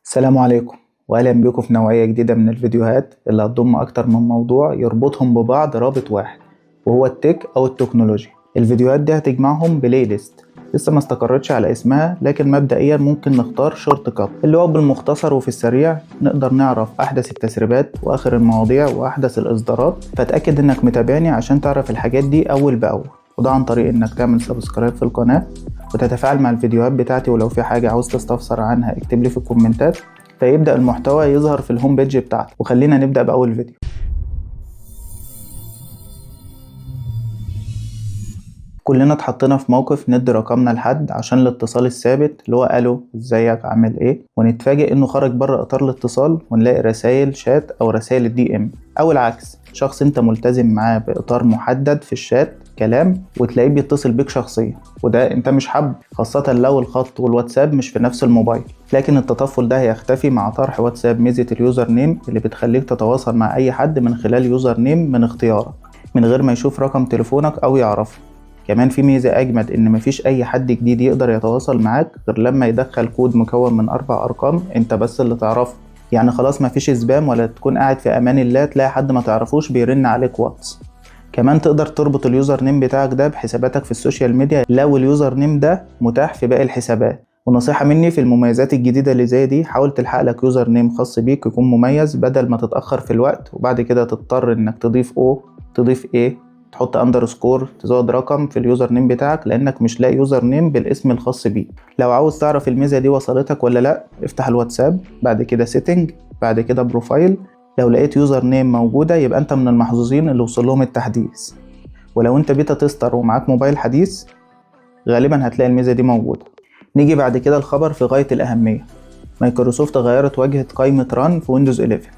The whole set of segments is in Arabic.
السلام عليكم واهلا بكم في نوعية جديدة من الفيديوهات اللي هتضم اكتر من موضوع يربطهم ببعض رابط واحد، وهو التك او التكنولوجيا. الفيديوهات دي هتجمعهم بلاي ليست لسه ما استقرتش على اسمها، لكن مبدئيا ممكن نختار شورت كات اللي هو بالمختصر وفي السريع نقدر نعرف احدث التسريبات واخر المواضيع واحدث الاصدارات. فتأكد انك متابعني عشان تعرف الحاجات دي اول باول، وده عن طريق انك تعمل سبسكرايب في القناة وتتفاعل مع الفيديوهات بتاعتي، ولو في حاجة عاوز تستفسر عنها اكتب لي في الكومنتات فيبدأ المحتوى يظهر في الهوم بيج بتاعتي. وخلينا نبدأ بأول فيديو. كلنا اتحطينا في موقف ندي رقمنا لحد عشان الاتصال الثابت اللي هو الو ازيك عامل ايه، ونتفاجئ انه خرج بره اطار الاتصال ونلاقي رسائل شات او رسائل الدي ام، او العكس شخص انت ملتزم معاه باطار محدد في الشات كلام وتلاقيه بيتصل بيك شخصيا، وده انت مش حابه، خاصة لو الخط والواتساب مش في نفس الموبايل. لكن التطفل ده هيختفي مع طرح واتساب ميزة اليوزر نيم اللي بتخليك تتواصل مع اي حد من خلال يوزر نيم من اختيارك من غير ما يشوف رقم تليفونك او يعرفه. كمان في ميزة أجمد إن مفيش أي حد جديد يقدر يتواصل معاك غير لما يدخل كود مكون من 4 أرقام أنت بس اللي تعرفه. يعني خلاص مفيش سبام ولا تكون قاعد في أمان الله تلاقي حد ما تعرفوش بيرن عليك واتس. كمان تقدر تربط اليوزر نيم بتاعك ده بحساباتك في السوشيال ميديا لو اليوزر نيم ده متاح في باقي الحسابات. ونصيحة مني في المميزات الجديدة اللي زي دي، حاول تلحق لك يوزر نيم خاص بيك يكون مميز بدل ما تتأخر في الوقت وبعد كده تضطر إنك تضيف تضيف تحط اندرسكور تزود رقم في اليوزر نيم بتاعك لانك مش لاقي يوزر نيم بالاسم الخاص بيه. لو عاوز تعرف الميزه دي وصلتك ولا لا، افتح الواتساب، بعد كده سيتنج، بعد كده بروفايل. لو لقيت يوزر نيم موجوده يبقى انت من المحظوظين اللي وصل لهم التحديث. ولو انت بيتا تستر ومعاك موبايل حديث غالبا هتلاقي الميزه دي موجوده. نيجي بعد كده الخبر في غايه الاهميه. مايكروسوفت غيرت واجهه قائمه ران في ويندوز 11.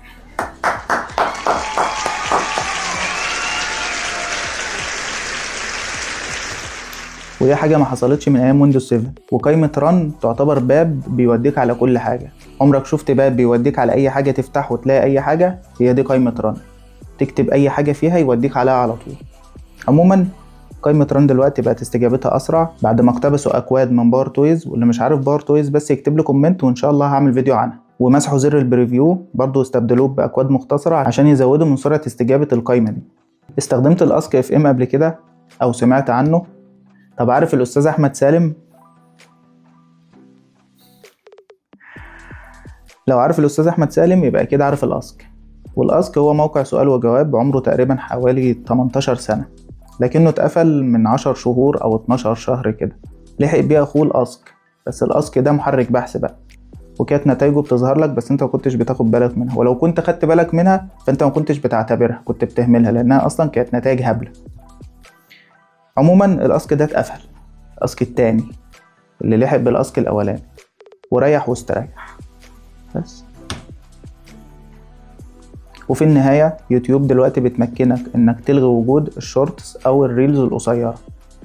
ودي حاجة ما حصلتش من ايام ويندوز 7. وقائمة ران تعتبر باب بيوديك على كل حاجة. عمرك شفت باب بيوديك على اي حاجة تفتح وتلاقي اي حاجة؟ هي دي قائمة ران، تكتب اي حاجة فيها يوديك عليها على طول. عموما قائمة ران دلوقتي بقت استجابتها اسرع بعد ما اقتبسوا اكواد من باور تويز، واللي مش عارف باور تويز بس يكتب لي كومنت وان شاء الله هعمل فيديو عنها. ومسحوا زر البريفيو برضو استبدلوه باكواد مختصرة عشان يزودوا من سرعة استجابة القائمة دي. استخدمت الاسك اف ام قبل كده او سمعت عنه؟ طب عارف الأستاذ أحمد سالم؟ لو عارف الأستاذ أحمد سالم يبقى كده عارف الأسك. والأسك هو موقع سؤال وجواب عمره تقريبا حوالي 18 سنة، لكنه اتقفل من 10 شهور أو 12 شهر كده. لحق بيه أخوه الأسك، بس الأسك ده محرك بحث بقى، وكانت نتائجه بتظهر لك بس انت ما كنتش بتاخد بالك منها، ولو كنت خدت بالك منها فانت ما كنتش بتعتبرها، كنت بتهملها لأنها أصلا كانت نتائج هبلة. عموما الاسك ده اتقفل، الاسك التاني اللي لحق بالاسك الاولاني وريح واستريح بس. وفي النهاية يوتيوب دلوقتي بتمكنك انك تلغي وجود الشورتس او الريلز القصيرة،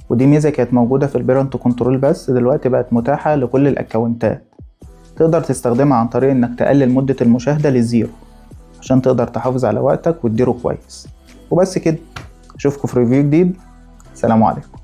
ودي ميزة كانت موجودة في البيرنت كنترول بس دلوقتي بقت متاحة لكل الاكونتات. تقدر تستخدمها عن طريق انك تقلل مدة المشاهدة للزيرو عشان تقدر تحافظ على وقتك وتديره كويس. وبس كده، اشوفكم في ريفيو جديد. سلام عليكم.